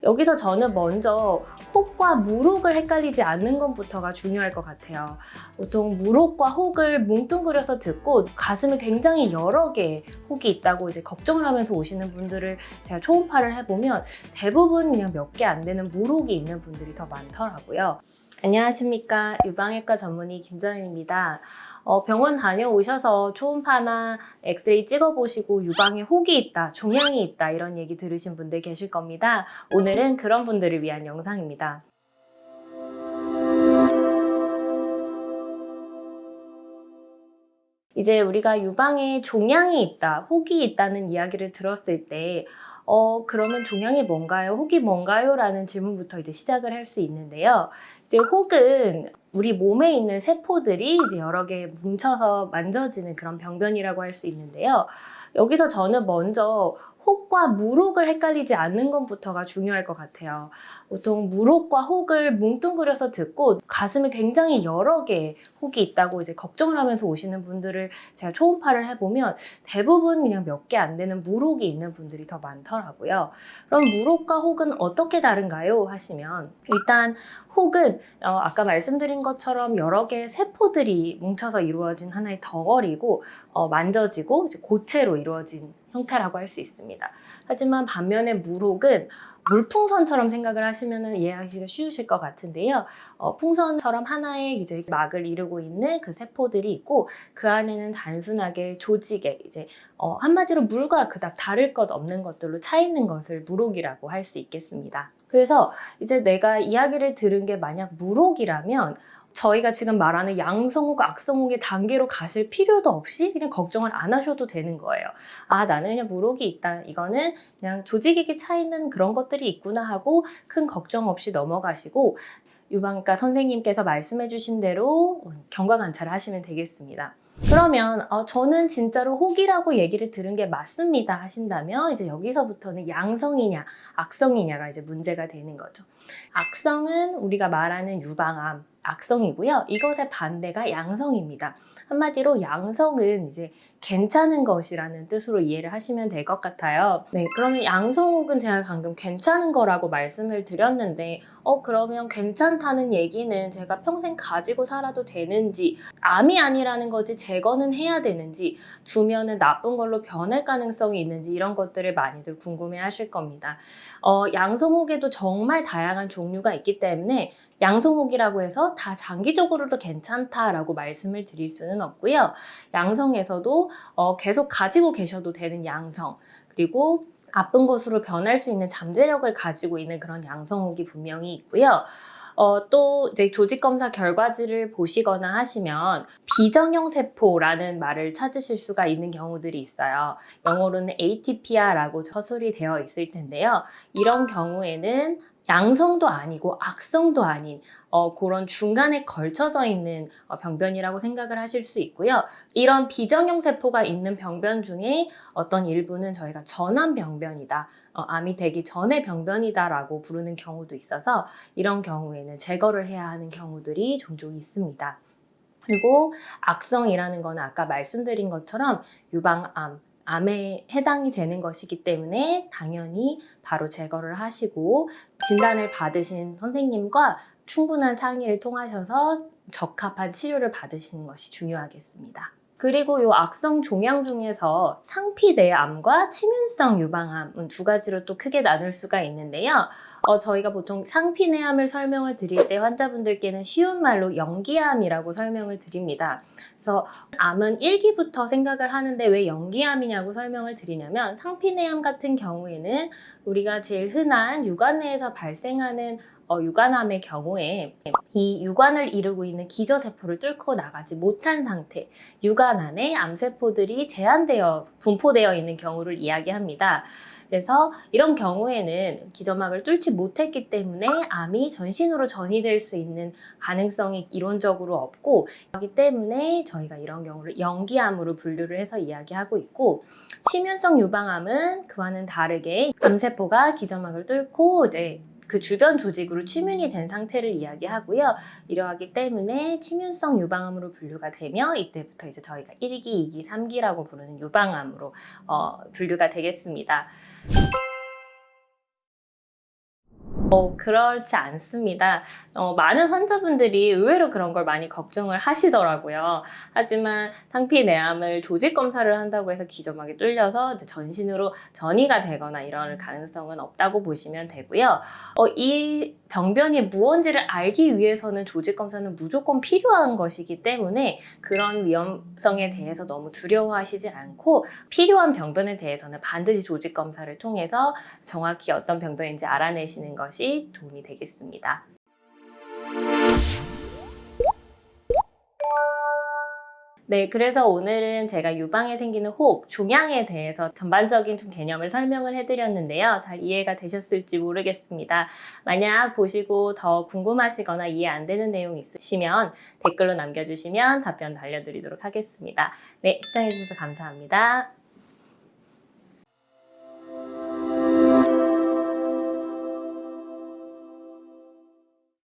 여기서 저는 먼저 혹과 무록을 헷갈리지 않는 것부터가 중요할 것 같아요. 보통 무록과 혹을 뭉뚱그려서 듣고 가슴에 굉장히 여러 개의 혹이 있다고 이제 걱정을 하면서 오시는 분들을 제가 초음파를 해보면 대부분 그냥 몇 개 안 되는 무록이 있는 분들이 더 많더라고요. 안녕하십니까. 유방외과 전문의 김정현입니다. 병원 다녀오셔서 초음파나 엑스레이 찍어보시고 유방에 혹이 있다, 종양이 있다 이런 얘기 들으신 분들 계실 겁니다. 오늘은 그런 분들을 위한 영상입니다. 이제 우리가 유방에 종양이 있다, 혹이 있다는 이야기를 들었을 때 그러면 종양이 뭔가요? 혹이 뭔가요? 라는 질문부터 이제 시작을 할 수 있는데요. 이제 혹은 우리 몸에 있는 세포들이 이제 여러 개 뭉쳐서 만져지는 그런 병변이라고 할 수 있는데요. 여기서 저는 먼저 혹과 무록을 헷갈리지 않는 것부터가 중요할 것 같아요. 보통 무록과 혹을 뭉뚱그려서 듣고 가슴에 굉장히 여러 개의 혹이 있다고 이제 걱정을 하면서 오시는 분들을 제가 초음파를 해보면 대부분 그냥 몇 개 안 되는 무록이 있는 분들이 더 많더라고요. 그럼 무록과 혹은 어떻게 다른가요? 하시면 일단 혹은 아까 말씀드린 것처럼 여러 개의 세포들이 뭉쳐서 이루어진 하나의 덩어리고 만져지고 이제 고체로 이루어진 형태라고 할 수 있습니다. 하지만 반면에 무록은 물풍선처럼 생각을 하시면 이해하시기가 쉬우실 것 같은데요. 풍선처럼 하나의 이제 막을 이루고 있는 그 세포들이 있고 그 안에는 단순하게 조직에 이제 한마디로 물과 그닥 다를 것 없는 것들로 차 있는 것을 무록이라고 할 수 있겠습니다. 그래서 이제 내가 이야기를 들은 게 만약 무록이라면 저희가 지금 말하는 양성혹, 악성혹의 단계로 가실 필요도 없이 그냥 걱정을 안 하셔도 되는 거예요. 아, 나는 그냥 무록이 있다. 이거는 그냥 조직에게 차 있는 그런 것들이 있구나 하고 큰 걱정 없이 넘어가시고 유방외과 선생님께서 말씀해 주신 대로 경과 관찰을 하시면 되겠습니다. 그러면 저는 진짜로 혹이라고 얘기를 들은 게 맞습니다 하신다면 이제 여기서부터는 양성이냐 악성이냐가 이제 문제가 되는 거죠. 악성은 우리가 말하는 유방암, 악성이고요. 이것의 반대가 양성입니다. 한마디로 양성은 이제 괜찮은 것이라는 뜻으로 이해를 하시면 될 것 같아요. 네, 그러면 양성혹은 제가 방금 괜찮은 거라고 말씀을 드렸는데 그러면 괜찮다는 얘기는 제가 평생 가지고 살아도 되는지, 암이 아니라는 거지 제거는 해야 되는지, 두면은 나쁜 걸로 변할 가능성이 있는지 이런 것들을 많이들 궁금해 하실 겁니다. 양성혹에도 정말 다양한 종류가 있기 때문에 양성혹이라고 해서 다 장기적으로도 괜찮다라고 말씀을 드릴 수는 없고요. 양성에서도 계속 가지고 계셔도 되는 양성, 그리고 아픈 것으로 변할 수 있는 잠재력을 가지고 있는 그런 양성혹이 분명히 있고요. 또 이제 조직 검사 결과지를 보시거나 하시면 비정형 세포라는 말을 찾으실 수가 있는 경우들이 있어요. 영어로는 ATPR라고 서술이 되어 있을 텐데요. 이런 경우에는 양성도 아니고 악성도 아닌 그런 중간에 걸쳐져 있는 병변이라고 생각을 하실 수 있고요. 이런 비정형 세포가 있는 병변 중에 어떤 일부는 저희가 전암 병변이다. 암이 되기 전의 병변이다라고 부르는 경우도 있어서 이런 경우에는 제거를 해야 하는 경우들이 종종 있습니다. 그리고 악성이라는 거는 아까 말씀드린 것처럼 유방암, 암에 해당이 되는 것이기 때문에 당연히 바로 제거를 하시고 진단을 받으신 선생님과 충분한 상의를 통하셔서 적합한 치료를 받으시는 것이 중요하겠습니다. 그리고 이 악성 종양 중에서 상피내암과 치문성 유방암은 두 가지로 또 크게 나눌 수가 있는데요. 저희가 보통 상피내암을 설명을 드릴 때 환자분들께는 쉬운 말로 연기암이라고 설명을 드립니다. 그래서 암은 1기부터 생각을 하는데 왜 연기암이냐고 설명을 드리냐면 상피내암 같은 경우에는 우리가 제일 흔한 유관 내에서 발생하는 유관암의 경우에 이 유관을 이루고 있는 기저세포를 뚫고 나가지 못한 상태, 유관 안에 암세포들이 제한되어 분포되어 있는 경우를 이야기합니다. 그래서 이런 경우에는 기저막을 뚫지 못했기 때문에 암이 전신으로 전이될 수 있는 가능성이 이론적으로 없고 그렇기 때문에 저희가 이런 경우를 연기암으로 분류를 해서 이야기하고 있고 치문성 유방암은 그와는 다르게 암세포가 기저막을 뚫고 이제 그 주변 조직으로 치문이 된 상태를 이야기하고요. 이러하기 때문에 치문성 유방암으로 분류가 되며 이때부터 이제 저희가 1기, 2기, 3기라고 부르는 유방암으로 분류가 되겠습니다. 그렇지 않습니다. 많은 환자분들이 의외로 그런 걸 많이 걱정을 하시더라고요. 하지만 상피내암을 조직 검사를 한다고 해서 기점막이 뚫려서 이제 전신으로 전이가 되거나 이럴 가능성은 없다고 보시면 되고요. 이 병변이 무언지를 알기 위해서는 조직 검사는 무조건 필요한 것이기 때문에 그런 위험성에 대해서 너무 두려워하시지 않고 필요한 병변에 대해서는 반드시 조직 검사를 통해서 정확히 어떤 병변인지 알아내시는 것이 도움이 되겠습니다. 네, 그래서 오늘은 제가 유방에 생기는 혹, 종양에 대해서 전반적인 좀 개념을 설명을 해드렸는데요. 잘 이해가 되셨을지 모르겠습니다. 만약 보시고 더 궁금하시거나 이해 안 되는 내용 있으시면 댓글로 남겨주시면 답변 알려드리도록 하겠습니다. 네, 시청해주셔서 감사합니다.